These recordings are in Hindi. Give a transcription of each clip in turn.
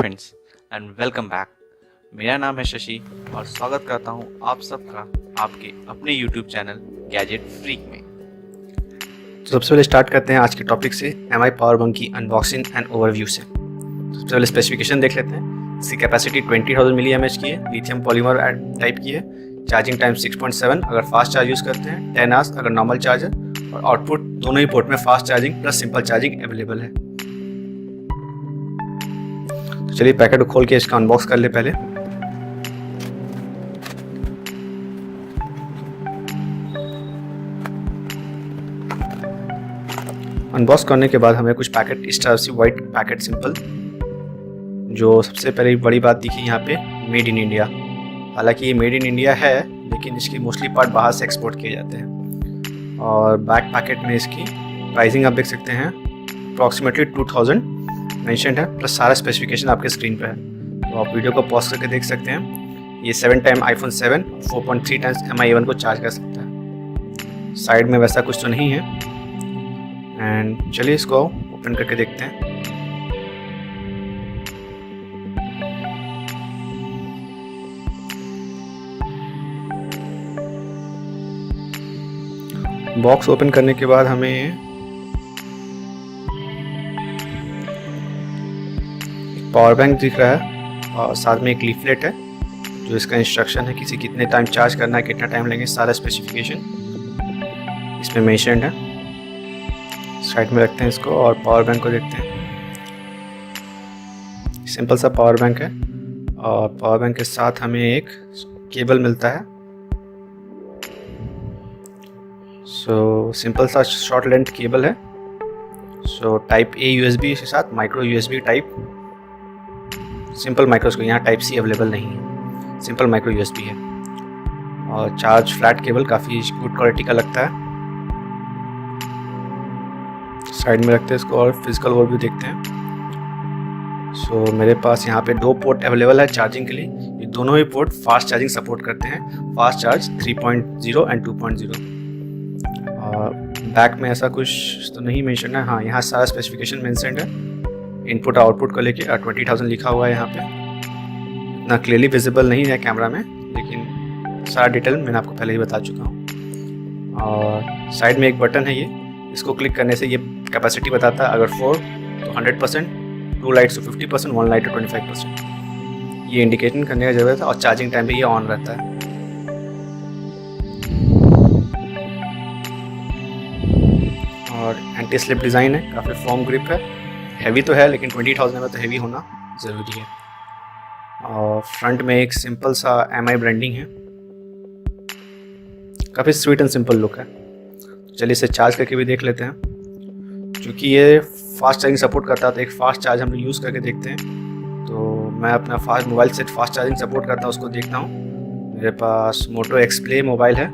Friends and welcome back. मेरा नाम है शशि और स्वागत करता हूं आप सबका आपके अपने YouTube चैनल गैजेट फ्रीक में। तो सबसे पहले स्टार्ट करते हैं आज के टॉपिक से MI पावर बैंक की अनबॉक्सिंग एंड ओवरव्यू से। सबसे पहले स्पेसिफिकेशन देख लेते हैं। इसकी कैपेसिटी 20,000 mAh की है, लिथियम पॉलीमर टाइप की है। चार्जिंग टाइम 6.7 अगर फास्ट चार्ज यूज़ करते हैं, 10 आवर्स अगर नॉर्मल चार्जर, और आउटपुट दोनों ही पोर्ट में fast charging plus simple charging available है। चलिए पैकेट को खोल के इसका अनबॉक्स कर ले पहले। अनबॉक्स करने के बाद हमें कुछ पैकेट इस तरह से वाइट पैकेट सिंपल, जो सबसे पहले बड़ी बात दिखी यहाँ पे मेड इन इंडिया। हालांकि ये मेड इन इंडिया है लेकिन इसकी मोस्टली पार्ट बाहर से एक्सपोर्ट किए जाते हैं। और बैक पैकेट में इसकी प्राइसिंग आप देख सकते हैं, अप्रॉक्सीमेटली 2000 मेंशन्ड है, प्लस सारा स्पेसिफिकेशन आपके स्क्रीन पे है। तो आप वीडियो को पॉज करके देख सकते हैं। ये 7 time iPhone 7 4.3 times MI A1 को चार्ज कर सकता है। साइड में वैसा कुछ तो नहीं है। एंड चलिए इसको ओपन करके देखते हैं। बॉक्स ओपन करने के बाद हमें पावर बैंक दिख रहा है और साथ में एक लीफलेट है जो इसका इंस्ट्रक्शन है, किसी कितने टाइम चार्ज करना है, कितना टाइम लेंगे, सारा स्पेसिफिकेशन इसमें मेंशन्ड है। साइड में रखते हैं इसको और पावर बैंक को देखते हैं। सिंपल सा पावर बैंक है और पावर बैंक के साथ हमें एक केबल मिलता है। सिंपल सा शॉर्ट लेंथ केबल है। टाइप A USB के साथ micro USB type, simple micro, यहाँ टाइप C अवेलेबल नहीं है, सिंपल माइक्रो USB है। और चार्ज फ्लैट केबल काफ़ी गुड क्वालिटी का लगता है। साइड में रखते हैं इसको और फिजिकल ओवरव्यू देखते हैं। मेरे पास यहाँ पे 2 पोर्ट अवेलेबल है चार्जिंग के लिए। ये दोनों ही पोर्ट फास्ट चार्जिंग सपोर्ट करते हैं, फास्ट चार्ज 3.0 एंड 2.0। और बैक में ऐसा कुछ तो नहीं मेंशन है। हाँ, यहाँ सारा स्पेसिफिकेशन मेंशन्ड है, इनपुट आउटपुट को लेके। 20,000 लिखा हुआ है यहाँ पे। इतना क्लियरली विजिबल नहीं है कैमरा में, लेकिन सारा डिटेल मैंने आपको पहले ही बता चुका हूँ। और साइड में एक बटन है, ये इसको क्लिक करने से ये कैपेसिटी बताता है। अगर 4 तो 100%, 2 लाइट्स तो 50%, 1 लाइट तो 25%। ये इंडिकेशन करने की ज़रूरत है। और चार्जिंग टाइम पे ये ऑन रहता है। और एंटी स्लिप डिज़ाइन है, काफ़ी फॉर्म ग्रिप है। हैवी तो है लेकिन 20,000 में तो हैवी होना ज़रूरी है। और फ्रंट में एक सिंपल सा MI ब्रांडिंग है, काफ़ी स्वीट एंड सिंपल लुक है। चलिए इसे चार्ज करके भी देख लेते हैं। क्योंकि ये फास्ट चार्जिंग सपोर्ट करता है तो एक फास्ट चार्ज हम यूज़ करके देखते हैं। तो मैं अपना फास्ट मोबाइल से फास्ट चार्जिंग सपोर्ट करता है उसको देखता हूँ। मेरे पास मोटो X Play मोबाइल है,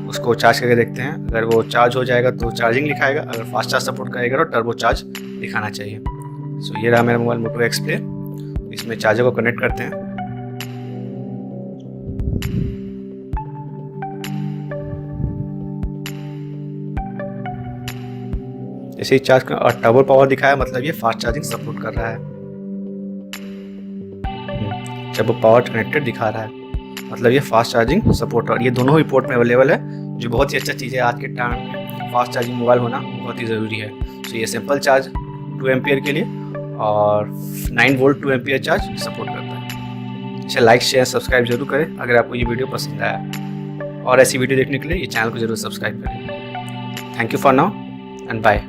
उसको चार्ज करके देखते हैं। अगर वो चार्ज हो जाएगा तो चार्जिंग लिखाएगा, अगर फास्ट चार्ज सपोर्ट करेगा तो टर्बो चार्ज दिखाना चाहिए। ये रहा मेरा मोबाइल मोटो X Play। इसमें चार्जर को कनेक्ट करते हैं। जैसे ही चार्ज कर और टर्बो पावर दिखाया, मतलब ये फास्ट चार्जिंग सपोर्ट कर रहा है। टर्बो पावर कनेक्टेड दिखा रहा है, मतलब ये फास्ट चार्जिंग सपोर्ट। और ये दोनों ही पोर्ट में अवेलेबल है, जो बहुत ही अच्छा चीज़ है। आज के टाइम में फास्ट चार्जिंग मोबाइल होना बहुत ही ज़रूरी है। ये सिंपल चार्ज 2 एम्पियर के लिए और 9 वोल्ट 2 एम्पियर चार्ज सपोर्ट करता है। इसे लाइक शेयर सब्सक्राइब जरूर करें अगर आपको ये वीडियो पसंद आया। और ऐसी वीडियो देखने के लिए ये चैनल को जरूर सब्सक्राइब करें। Thank you for now and bye.